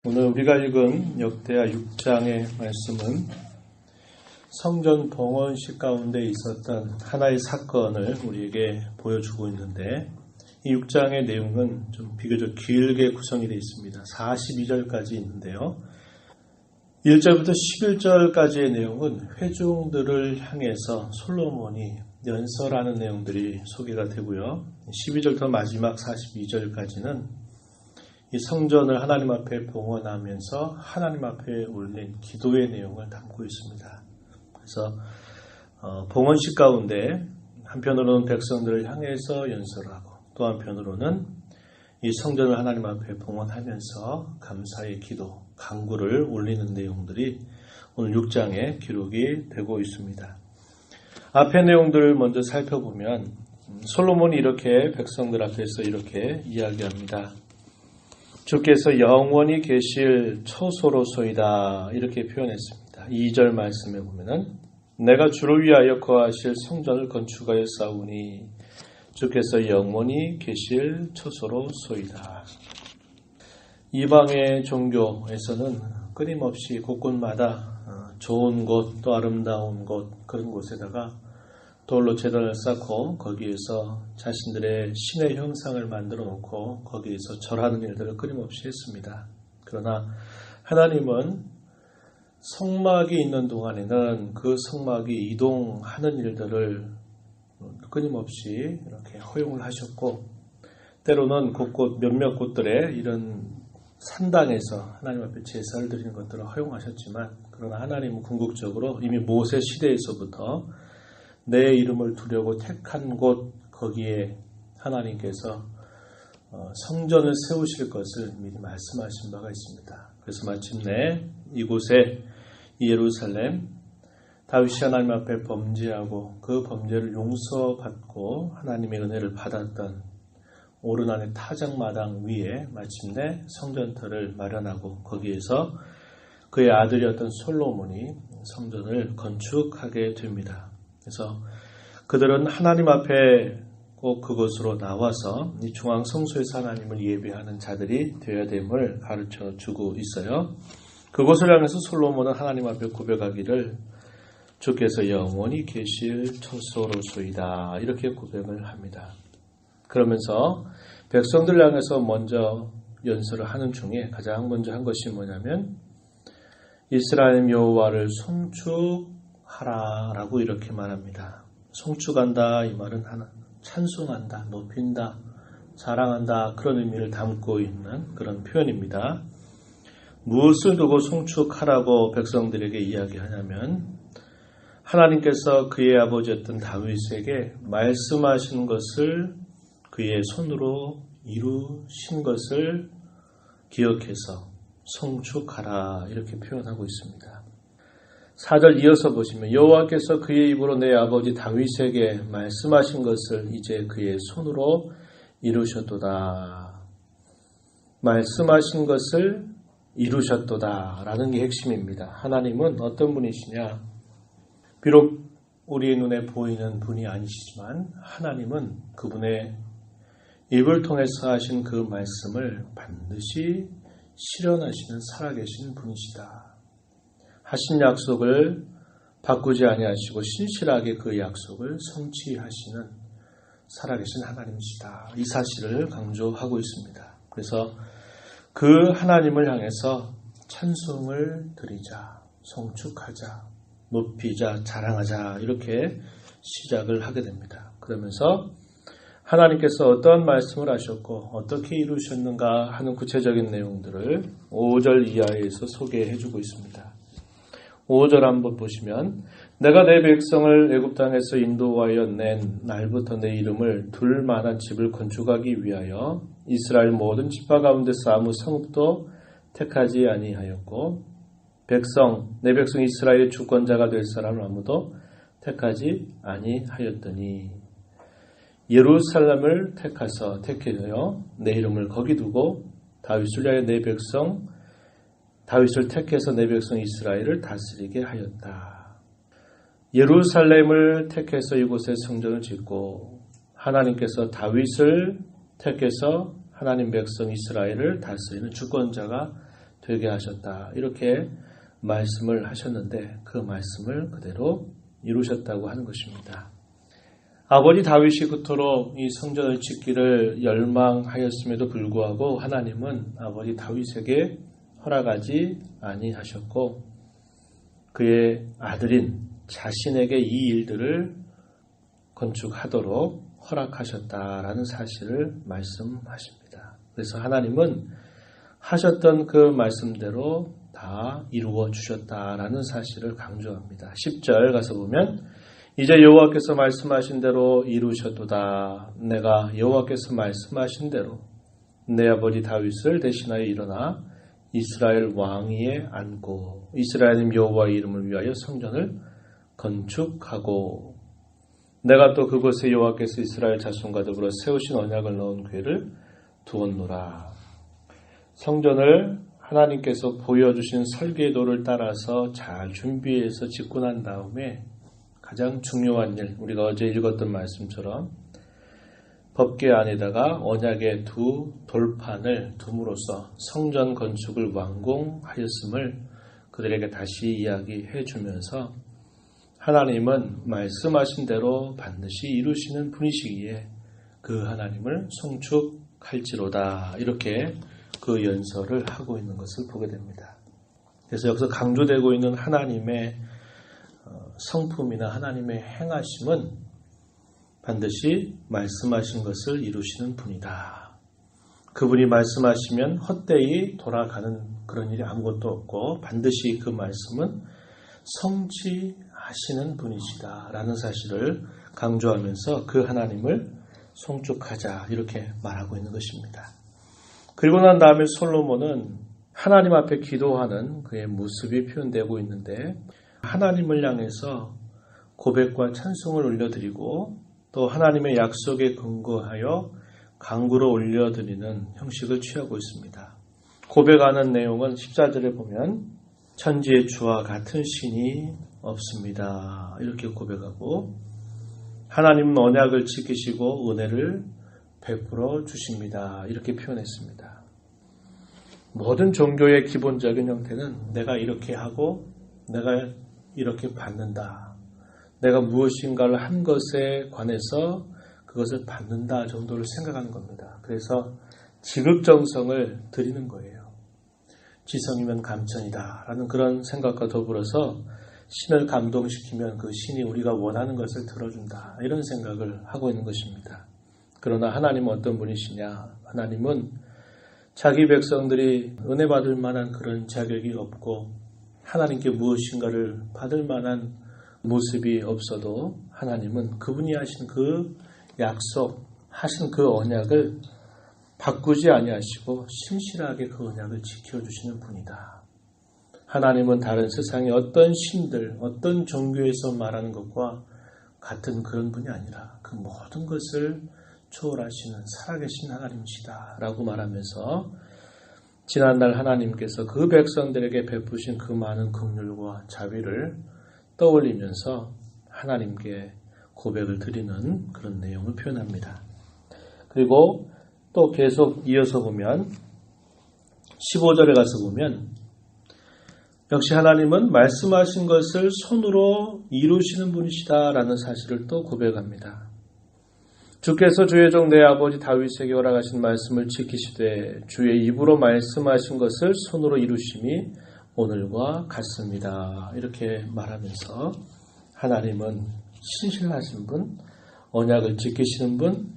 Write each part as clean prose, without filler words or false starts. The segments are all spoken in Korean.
오늘 우리가 읽은 역대하 6장의 말씀은 성전 봉헌식 가운데 있었던 하나의 사건을 우리에게 보여주고 있는데, 이 6장의 내용은 좀 비교적 길게 구성이 되어 있습니다. 42절까지 있는데요. 1절부터 11절까지의 내용은 회중들을 향해서 솔로몬이 연설하는 내용들이 소개가 되고요. 12절부터 마지막 42절까지는 이 성전을 하나님 앞에 봉헌하면서 하나님 앞에 올린 기도의 내용을 담고 있습니다. 그래서 봉헌식 가운데 한편으로는 백성들을 향해서 연설하고, 또 한편으로는 이 성전을 하나님 앞에 봉헌하면서 감사의 기도, 간구를 올리는 내용들이 오늘 6장에 기록이 되고 있습니다. 앞의 내용들을 먼저 살펴보면 솔로몬이 이렇게 백성들 앞에서 이렇게 이야기합니다. 주께서 영원히 계실 처소로소이다, 이렇게 표현했습니다. 2절 말씀에 보면은 내가 주를 위하여 거하실 성전을 건축하여 쌓으니 주께서 영원히 계실 처소로소이다. 이방의 종교에서는 끊임없이 곳곳마다 좋은 곳, 또 아름다운 곳, 그런 곳에다가 돌로 제단을 쌓고 거기에서 자신들의 신의 형상을 만들어 놓고 거기에서 절하는 일들을 끊임없이 했습니다. 그러나 하나님은 성막이 있는 동안에는 그 성막이 이동하는 일들을 끊임없이 이렇게 허용을 하셨고, 때로는 곳곳 몇몇 곳들에 이런 산당에서 하나님 앞에 제사를 드리는 것들을 허용하셨지만, 그러나 하나님은 궁극적으로 이미 모세 시대에서부터 내 이름을 두려고 택한 곳, 거기에 하나님께서 성전을 세우실 것을 미리 말씀하신 바가 있습니다. 그래서 마침내 이곳에 예루살렘, 다윗이 하나님 앞에 범죄하고 그 범죄를 용서받고 하나님의 은혜를 받았던 오르난의 타작마당 위에 마침내 성전터를 마련하고 거기에서 그의 아들이었던 솔로몬이 성전을 건축하게 됩니다. 그래서 그들은 하나님 앞에 꼭 그곳으로 나와서 이 중앙 성소에서 하나님을 예배하는 자들이 되어야 됨을 가르쳐 주고 있어요. 그곳을 향해서 솔로몬은 하나님 앞에 고백하기를 주께서 영원히 계실 처소로소이다, 이렇게 고백을 합니다. 그러면서 백성들 향해서 먼저 연설을 하는 중에 가장 먼저 한 것이 뭐냐면 이스라엘 여호와를 송축하라 라고 이렇게 말합니다. 송축한다, 이 말은 찬송한다, 높인다, 자랑한다, 그런 의미를 담고 있는 그런 표현입니다. 무엇을 두고 송축하라고 백성들에게 이야기하냐면 하나님께서 그의 아버지였던 다윗에게 말씀하신 것을 그의 손으로 이루신 것을 기억해서 송축하라, 이렇게 표현하고 있습니다. 4절 이어서 보시면 여호와께서 그의 입으로 내 아버지 다윗에게 말씀하신 것을 이제 그의 손으로 이루셨도다. 말씀하신 것을 이루셨도다 라는 게 핵심입니다. 하나님은 어떤 분이시냐? 비록 우리의 눈에 보이는 분이 아니시지만 하나님은 그분의 입을 통해서 하신 그 말씀을 반드시 실현하시는 살아계신 분이시다. 하신 약속을 바꾸지 아니하시고 신실하게 그 약속을 성취하시는 살아계신 하나님이시다. 이 사실을 강조하고 있습니다. 그래서 그 하나님을 향해서 찬송을 드리자, 송축하자, 높이자, 자랑하자, 이렇게 시작을 하게 됩니다. 그러면서 하나님께서 어떠한 말씀을 하셨고 어떻게 이루셨는가 하는 구체적인 내용들을 5절 이하에서 소개해주고 있습니다. 5절 한번 보시면 내가 내 백성을 애굽 땅에서 인도하여 낸 날부터 내 이름을 둘 만한 집을 건축하기 위하여 이스라엘 모든 지파 가운데서 아무 성읍도 택하지 아니하였고 내 백성 이스라엘의 주권자가 될 사람을 아무도 택하지 아니하였더니 예루살렘을 택하여 내 이름을 거기 두고 다윗을 위하여 다윗을 택해서 내 백성 이스라엘을 다스리게 하였다. 예루살렘을 택해서 이곳에 성전을 짓고 하나님께서 다윗을 택해서 하나님 백성 이스라엘을 다스리는 주권자가 되게 하셨다. 이렇게 말씀을 하셨는데 그 말씀을 그대로 이루셨다고 하는 것입니다. 아버지 다윗이 그토록 이 성전을 짓기를 열망하였음에도 불구하고 하나님은 아버지 다윗에게 허락하지 아니하셨고 그의 아들인 자신에게 이 일들을 건축하도록 허락하셨다라는 사실을 말씀하십니다. 그래서 하나님은 하셨던 그 말씀대로 다 이루어 주셨다라는 사실을 강조합니다. 10절 가서 보면 이제 여호와께서 말씀하신 대로 이루셨도다. 내가 여호와께서 말씀하신 대로 내 아버지 다윗을 대신하여 일어나 이스라엘 왕위에 앉고 이스라엘님 여호와의 이름을 위하여 성전을 건축하고 내가 또 그곳에 여호와께서 이스라엘 자손과 더불어 세우신 언약을 넣은 궤를 두었노라. 성전을 하나님께서 보여주신 설계도를 따라서 잘 준비해서 짓고 난 다음에 가장 중요한 일, 우리가 어제 읽었던 말씀처럼 법궤 안에다가 언약의 두 돌판을 둠으로써 성전 건축을 완공하였음을 그들에게 다시 이야기해 주면서 하나님은 말씀하신 대로 반드시 이루시는 분이시기에 그 하나님을 송축할지로다. 이렇게 그 연설을 하고 있는 것을 보게 됩니다. 그래서 여기서 강조되고 있는 하나님의 성품이나 하나님의 행하심은 반드시 말씀하신 것을 이루시는 분이다. 그분이 말씀하시면 헛되이 돌아가는 그런 일이 아무것도 없고 반드시 그 말씀은 성취하시는 분이시다라는 사실을 강조하면서 그 하나님을 송축하자 이렇게 말하고 있는 것입니다. 그리고 난 다음에 솔로몬은 하나님 앞에 기도하는 그의 모습이 표현되고 있는데 하나님을 향해서 고백과 찬송을 올려드리고 또 하나님의 약속에 근거하여 간구를 올려드리는 형식을 취하고 있습니다. 고백하는 내용은 14절에 보면 천지의 주와 같은 신이 없습니다. 이렇게 고백하고 하나님은 언약을 지키시고 은혜를 베풀어 주십니다. 이렇게 표현했습니다. 모든 종교의 기본적인 형태는 내가 이렇게 하고 내가 이렇게 받는다. 내가 무엇인가를 한 것에 관해서 그것을 받는다 정도를 생각하는 겁니다. 그래서 지극정성을 드리는 거예요. 지성이면 감천이다 라는 그런 생각과 더불어서 신을 감동시키면 그 신이 우리가 원하는 것을 들어준다 이런 생각을 하고 있는 것입니다. 그러나 하나님은 어떤 분이시냐? 하나님은 자기 백성들이 은혜 받을 만한 그런 자격이 없고 하나님께 무엇인가를 받을 만한 모습이 없어도 하나님은 그분이 하신 그 약속, 하신 그 언약을 바꾸지 아니하시고 신실하게 그 언약을 지켜주시는 분이다. 하나님은 다른 세상의 어떤 신들, 어떤 종교에서 말하는 것과 같은 그런 분이 아니라 그 모든 것을 초월하시는 살아계신 하나님이시다 라고 말하면서 지난날 하나님께서 그 백성들에게 베푸신 그 많은 긍휼과 자비를 떠올리면서 하나님께 고백을 드리는 그런 내용을 표현합니다. 그리고 또 계속 이어서 보면 15절에 가서 보면 역시 하나님은 말씀하신 것을 손으로 이루시는 분이시다라는 사실을 또 고백합니다. 주께서 주의 종 내 아버지 다윗에게 허락하신 말씀을 지키시되 주의 입으로 말씀하신 것을 손으로 이루심이 오늘과 같습니다. 이렇게 말하면서 하나님은 신실하신 분, 언약을 지키시는 분,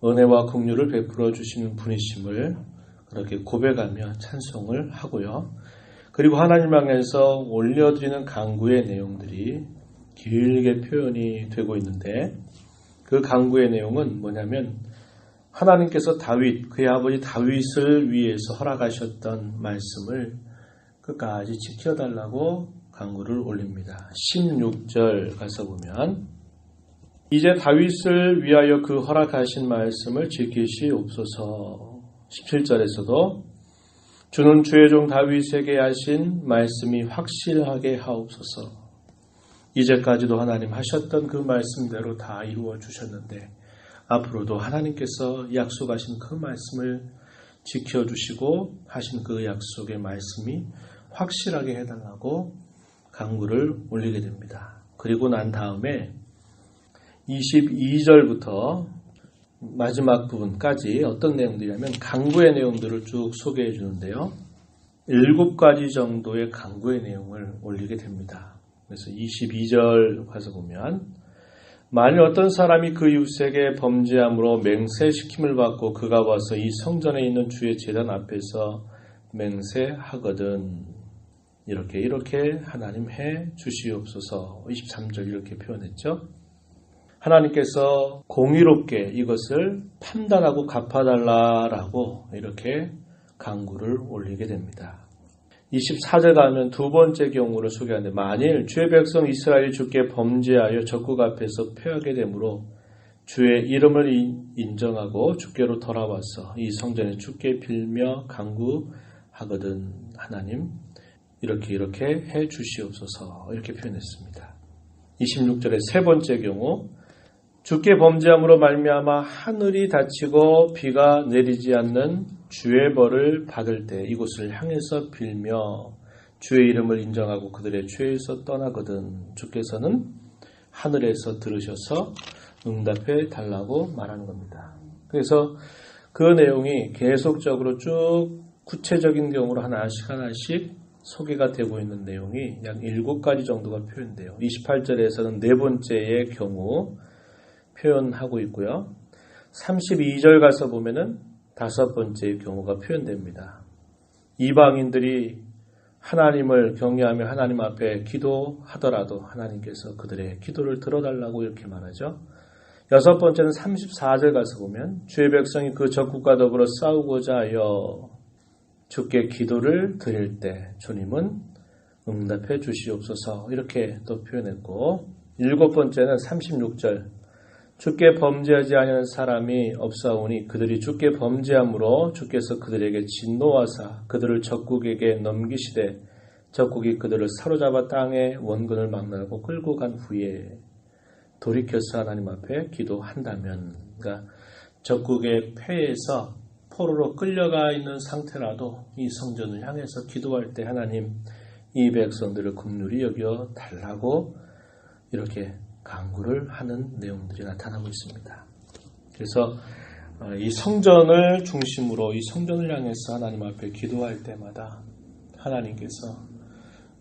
은혜와 긍휼을 베풀어 주시는 분이심을 그렇게 고백하며 찬송을 하고요. 그리고 하나님 향해서 올려드리는 간구의 내용들이 길게 표현이 되고 있는데 그 간구의 내용은 뭐냐면 하나님께서 다윗, 그의 아버지 다윗을 위해서 허락하셨던 말씀을 끝까지 지켜달라고 간구를 올립니다. 16절 가서 보면 이제 다윗을 위하여 그 허락하신 말씀을 지키시옵소서. 17절에서도 주는 주의 종 다윗에게 하신 말씀이 확실하게 하옵소서. 이제까지도 하나님 하셨던 그 말씀대로 다 이루어 주셨는데 앞으로도 하나님께서 약속하신 그 말씀을 지켜주시고 하신 그 약속의 말씀이 확실하게 해달라고 간구를 올리게 됩니다. 그리고 난 다음에 22절부터 마지막 부분까지 어떤 내용들이냐면 간구의 내용들을 쭉 소개해 주는데요. 7가지 정도의 간구의 내용을 올리게 됩니다. 그래서 22절 가서 보면 만일 어떤 사람이 그 이웃에게 범죄함으로 맹세시킴을 받고 그가 와서 이 성전에 있는 주의 제단 앞에서 맹세하거든 이렇게 하나님 해 주시옵소서. 23절 이렇게 표현했죠. 하나님께서 공의롭게 이것을 판단하고 갚아달라라고 이렇게 간구를 올리게 됩니다. 24절 가면 두 번째 경우를 소개하는데 만일 주의 백성 이스라엘이 주께 범죄하여 적국 앞에서 패하게 되므로 주의 이름을 인정하고 주께로 돌아와서 이 성전에 주께 빌며 간구하거든 하나님 이렇게 해 주시옵소서 이렇게 표현했습니다. 26절의 세 번째 경우 주께 범죄함으로 말미암아 하늘이 닫히고 비가 내리지 않는 주의 벌을 받을 때 이곳을 향해서 빌며 주의 이름을 인정하고 그들의 죄에서 떠나거든 주께서는 하늘에서 들으셔서 응답해 달라고 말하는 겁니다. 그래서 그 내용이 계속적으로 쭉 구체적인 경우로 하나씩 소개가 되고 있는 내용이 약 7가지 정도가 표현돼요. 28절에서는 네 번째의 경우 표현하고 있고요. 32절 가서 보면은 5번째의 경우가 표현됩니다. 이방인들이 하나님을 경외하며 하나님 앞에 기도하더라도 하나님께서 그들의 기도를 들어달라고 이렇게 말하죠. 6번째는 34절 가서 보면 주의 백성이 그 적국과 더불어 싸우고자 하여 주께 기도를 드릴 때 주님은 응답해 주시옵소서 이렇게 또 표현했고 7번째는 36절 주께 범죄하지 아니하는 사람이 없사오니 그들이 주께 범죄함으로 주께서 그들에게 진노하사 그들을 적국에게 넘기시되 적국이 그들을 사로잡아 땅에 원근을 막론하고 끌고 간 후에 돌이켜서 하나님 앞에 기도한다면 그러니까 적국의 패에서 포로로 끌려가 있는 상태라도 이 성전을 향해서 기도할 때 하나님 이 백성들을 긍휼히 여겨 달라고 이렇게 간구를 하는 내용들이 나타나고 있습니다. 그래서 이 성전을 중심으로 이 성전을 향해서 하나님 앞에 기도할 때마다 하나님께서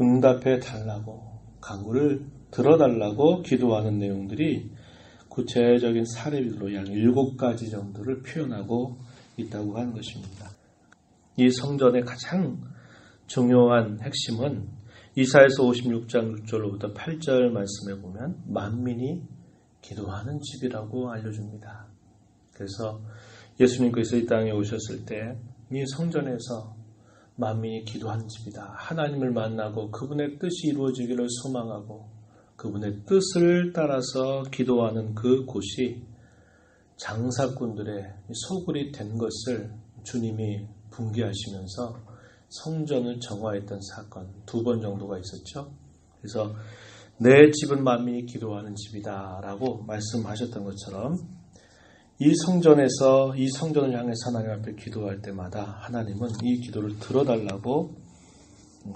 응답해 달라고 간구를 들어달라고 기도하는 내용들이 구체적인 사례들로 약 7가지 정도를 표현하고 있다고 하는 것입니다. 이 성전의 가장 중요한 핵심은 이사야서 56장 6절로부터 8절 말씀에 보면 만민이 기도하는 집이라고 알려줍니다. 그래서 예수님께서 이 땅에 오셨을 때 이 성전에서 만민이 기도하는 집이다. 하나님을 만나고 그분의 뜻이 이루어지기를 소망하고 그분의 뜻을 따라서 기도하는 그 곳이 장사꾼들의 소굴이 된 것을 주님이 붕괴하시면서 성전을 정화했던 사건 2번 정도가 있었죠. 그래서 내 집은 만민이 기도하는 집이다 라고 말씀하셨던 것처럼 이 성전에서 이 성전을 향해서 하나님 앞에 기도할 때마다 하나님은 이 기도를 들어달라고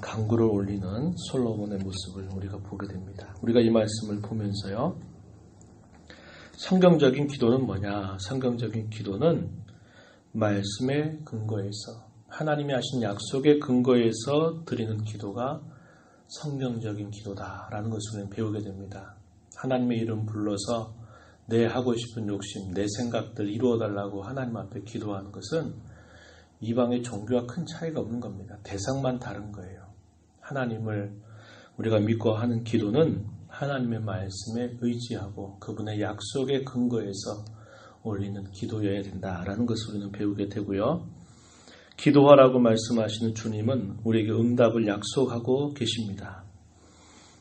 간구를 올리는 솔로몬의 모습을 우리가 보게 됩니다. 우리가 이 말씀을 보면서요. 성경적인 기도는 뭐냐? 성경적인 기도는 말씀의 근거에서 하나님이 하신 약속의 근거에서 드리는 기도가 성경적인 기도다라는 것을 우리는 배우게 됩니다. 하나님의 이름 불러서 내 하고 싶은 욕심, 내 생각들 이루어달라고 하나님 앞에 기도하는 것은 이방의 종교와 큰 차이가 없는 겁니다. 대상만 다른 거예요. 하나님을 우리가 믿고 하는 기도는 하나님의 말씀에 의지하고 그분의 약속의 근거에서 올리는 기도여야 된다라는 것을 우리는 배우게 되고요. 기도하라고 말씀하시는 주님은 우리에게 응답을 약속하고 계십니다.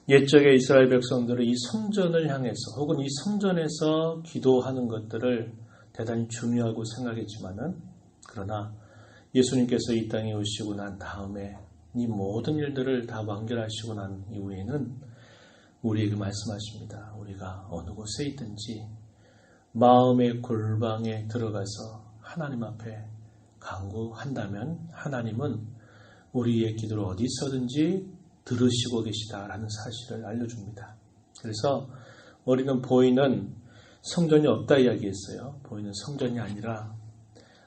옛적의 이스라엘 백성들은 이 성전을 향해서 혹은 이 성전에서 기도하는 것들을 대단히 중요하고 생각했지만은 그러나 예수님께서 이 땅에 오시고 난 다음에 이 모든 일들을 다 완결하시고 난 이후에는 우리에게 말씀하십니다. 우리가 어느 곳에 있든지 마음의 골방에 들어가서 하나님 앞에 간구한다면 하나님은 우리의 기도를 어디 있어든지 들으시고 계시다라는 사실을 알려줍니다. 그래서 우리는 보이는 성전이 없다 이야기했어요. 보이는 성전이 아니라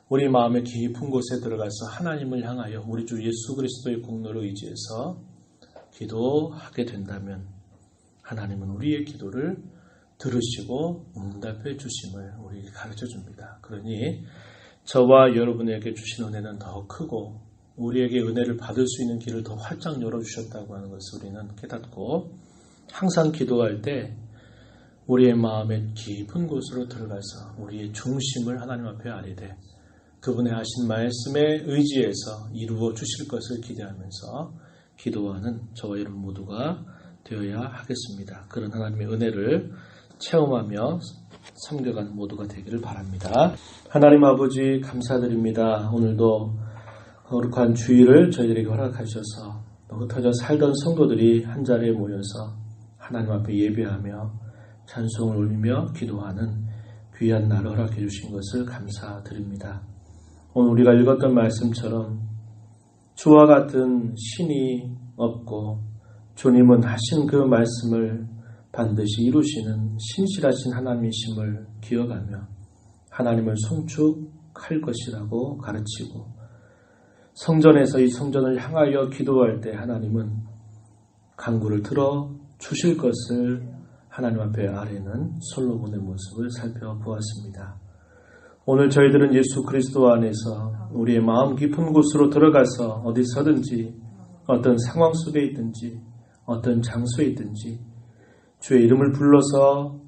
우리 마음의 깊은 곳에 들어가서 하나님을 향하여 우리 주 예수 그리스도의 공로를 의지해서 기도하게 된다면 하나님은 우리의 기도를 들으시고 응답해 주심을 우리에게 가르쳐 줍니다. 그러니 저와 여러분에게 주신 은혜는 더 크고 우리에게 은혜를 받을 수 있는 길을 더 활짝 열어주셨다고 하는 것을 우리는 깨닫고 항상 기도할 때 우리의 마음의 깊은 곳으로 들어가서 우리의 중심을 하나님 앞에 아뢰되 그분의 하신 말씀에 의지해서 이루어 주실 것을 기대하면서 기도하는 저와 여러분 모두가 되어야 하겠습니다. 그런 하나님의 은혜를 체험하며 섬겨가는 모두가 되기를 바랍니다. 하나님 아버지 감사드립니다. 오늘도 거룩한 주일을 저희들에게 허락하셔서 흩어져 살던 성도들이 한자리에 모여서 하나님 앞에 예배하며 찬송을 올리며 기도하는 귀한 날을 허락해 주신 것을 감사드립니다. 오늘 우리가 읽었던 말씀처럼 주와 같은 신이 없고 주님은 하신 그 말씀을 반드시 이루시는 신실하신 하나님이심을 기억하며 하나님을 송축할 것이라고 가르치고 성전에서 이 성전을 향하여 기도할 때 하나님은 간구를 들어 주실 것을 하나님 앞에 아뢰는 솔로몬의 모습을 살펴보았습니다. 오늘 저희들은 예수 그리스도 안에서 우리의 마음 깊은 곳으로 들어가서 어디서든지 어떤 상황 속에 있든지 어떤 장소에 있든지 주의 이름을 불러서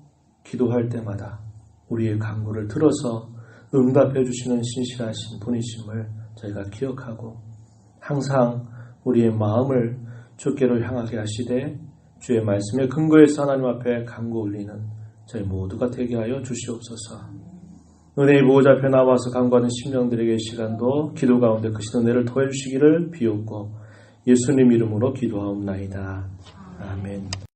기도할 때마다 우리의 간구를 들어서 응답해 주시는 신실하신 분이심을 저희가 기억하고 항상 우리의 마음을 주께로 향하게 하시되 주의 말씀에 근거해서 하나님 앞에 간구 올리는 저희 모두가 되게 하여 주시옵소서. 은혜의 보호자 앞에 나와서 간구하는 심령들에게 이 시간도 기도 가운데 크신 은혜를 더해 주시기를 비옵고 예수님 이름으로 기도하옵나이다. 아멘.